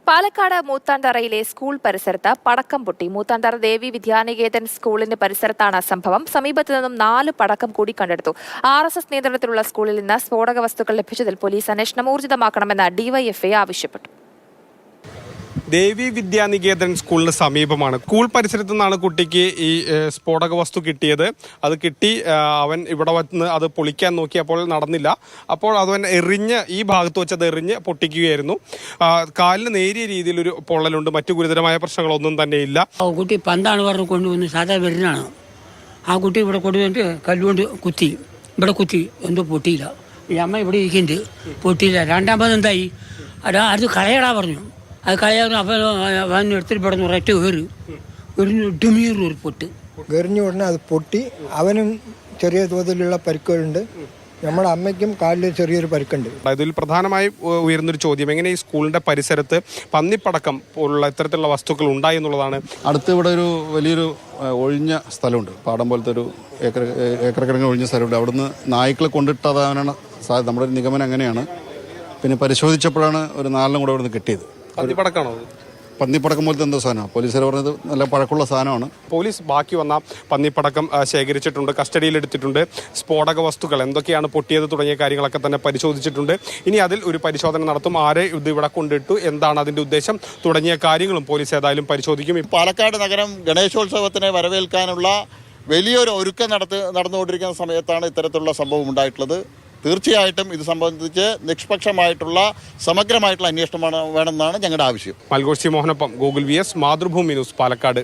Palakkad മൂത്താന്തറയിലെ school പരിസരത്ത് പടക്കം പൊട്ടി. മൂത്താന്തറ ദേവി വിദ്യാനികേതൻ സ്കൂളിന്റെ പരിസരത്താണ് സംഭവം. സമീപത്തു നിന്നും 4 പടക്കം കൂടി കണ്ടെടുത്തു. RSS നിയന്ത്രണത്തിലുള്ള സ്കൂളിൽ നിന്ന് സ്ഫോടക വസ്തുക്കൾ ലഭിച്ചതിൽ പോലീസ് അന്വേഷണം ഊർജിതമാക്കണമെന്ന് DYFI ആവശ്യപ്പെട്ടു. ദേവി വിദ്യാനികേതൻ സ്കൂളിന് സമീപമാണ്. സ്കൂൾ പരിസരത്തു നിന്നാണ് കുട്ടിക്ക് ഈ സ്ഫോടക വസ്തു കിട്ടിയത്. അത് കിട്ടി അവൻ ഇവിടെ വന്ന് അത് പൊളിക്കാൻ നോക്കിയപ്പോൾ നടന്നില്ല. അപ്പോൾ അവൻ എറിഞ്ഞ് ഈ ഭാഗത്ത് വെച്ചത് എറിഞ്ഞ് പൊട്ടിക്കുകയായിരുന്നു. കാലിന് നേരിയ രീതിയിലൊരു പൊള്ളലുണ്ട്. മറ്റു ഗുരുതരമായ പ്രശ്നങ്ങളൊന്നും തന്നെ ഇല്ല. കുട്ടി പന്താണ് പറഞ്ഞ് കൊണ്ടുവന്ന് സാധാ വരുന്നതാണ്. ആ കുട്ടി ഇവിടെ കൊണ്ടുവന്നിട്ട് കല്ലുകൊണ്ട് കുത്തി, ഇവിടെ കുത്തി, എന്തോ പൊട്ടിയില്ല. ഈ അമ്മ ഇവിടെ ഇരിക്കുന്നുണ്ട്, പൊട്ടിയില്ല. രണ്ടാമത് എന്തായി, അത് കളയടാ പറഞ്ഞു. അത് കളയാറും അവൻ എടുത്തിട്ട് പെടുന്നു ഒരൊറ്റ എറിഞ്ഞു ഡുമീറൊരു പൊട്ട് എറിഞ്ഞ ഉടനെ അത് പൊട്ടി. അവനും ചെറിയ തോതിലുള്ള പരിക്കുകളുണ്ട്. നമ്മുടെ അമ്മയ്ക്കും കാലിൽ ചെറിയൊരു പരിക്കുണ്ട്. ഇതിൽ പ്രധാനമായും ഉയർന്നൊരു ചോദ്യം, എങ്ങനെ ഈ സ്കൂളിന്റെ പരിസരത്ത് പന്നിപ്പടക്കം പോലുള്ള ഇത്തരത്തിലുള്ള വസ്തുക്കൾ ഉണ്ടായി എന്നുള്ളതാണ്. അടുത്ത് ഇവിടെ ഒരു വലിയൊരു ഒഴിഞ്ഞ സ്ഥലമുണ്ട്, പാടം പോലത്തെ ഒരു ഏക്കർ കിഴങ്ങ് ഒഴിഞ്ഞ സ്ഥലമുണ്ട്. അവിടുന്ന് നായ്ക്കളെ കൊണ്ടിട്ടതാണ് നമ്മുടെ നിഗമനം അങ്ങനെയാണ്. പിന്നെ പരിശോധിച്ചപ്പോഴാണ് ഒരു 4 കൂടെ ഇവിടുന്ന് കിട്ടിയത്. പന്നിപ്പടക്കാണോ? പന്നിപ്പടക്കം പോലത്തെ എന്തോ സാധനമാണ്. പോലീസുകാർ പറഞ്ഞത് നല്ല പഴക്കമുള്ള സാധനമാണ്. പോലീസ് ബാക്കി വന്ന പന്നിപ്പടക്കം ശേഖരിച്ചിട്ടുണ്ട്, കസ്റ്റഡിയിലെടുത്തിട്ടുണ്ട്. സ്ഫോടക വസ്തുക്കൾ എന്തൊക്കെയാണ് പൊട്ടിയത് തുടങ്ങിയ കാര്യങ്ങളൊക്കെ തന്നെ പരിശോധിച്ചിട്ടുണ്ട്. ഇനി അതിൽ ഒരു പരിശോധന നടത്തും. ആരെ ഇത് ഇവിടെ കൊണ്ടിട്ടു, എന്താണ് അതിന്റെ ഉദ്ദേശം തുടങ്ങിയ കാര്യങ്ങളും പോലീസ് ഏതായാലും പരിശോധിക്കും. പാലക്കാട് നഗരം ഗണേശോത്സവത്തിനെ വരവേൽക്കാനുള്ള വലിയൊരു ഒരുക്കം നടന്നുകൊണ്ടിരിക്കുന്ന സമയത്താണ് ഇത്തരത്തിലുള്ള സംഭവം ഉണ്ടായിട്ടുള്ളത്. തീർച്ചയായിട്ടും ഇത് സംബന്ധിച്ച് നിഷ്പക്ഷമായിട്ടുള്ള സമഗ്രമായിട്ടുള്ള അന്വേഷണം വേണമെന്നാണ് ഞങ്ങളുടെ ആവശ്യം. മൽഗോഷി മോഹനൊപ്പം Google VS, Mathrubhumi news, Palakkad.